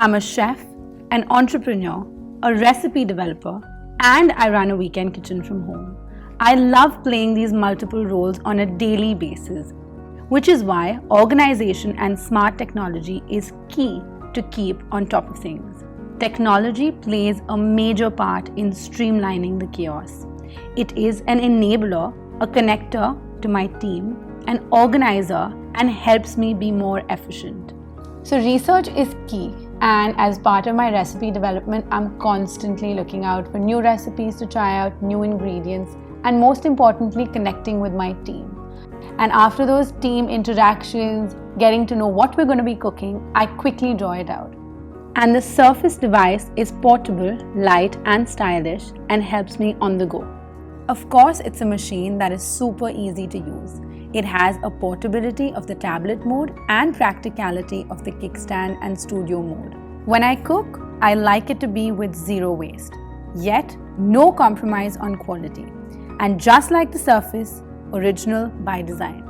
I'm a chef, an entrepreneur, a recipe developer, and I run a weekend kitchen from home. I love playing these multiple roles on a daily basis, which is why organization and smart technology is key to keep on top of things. Technology plays a major part in streamlining the chaos. It is an enabler, a connector to my team, an organizer, and helps me be more efficient. So research is key, and as part of my recipe development, I'm constantly looking out for new recipes to try out, new ingredients, and most importantly, connecting with my team. And after those team interactions, getting to know what we're going to be cooking, I quickly draw it out. And the Surface device is portable, light, and stylish, and helps me on the go. Of course, it's a machine that is super easy to use. It has a portability of the tablet mode and practicality of the kickstand and studio mode. When I cook, I like it to be with zero waste, yet no compromise on quality. And just like the Surface, original by design.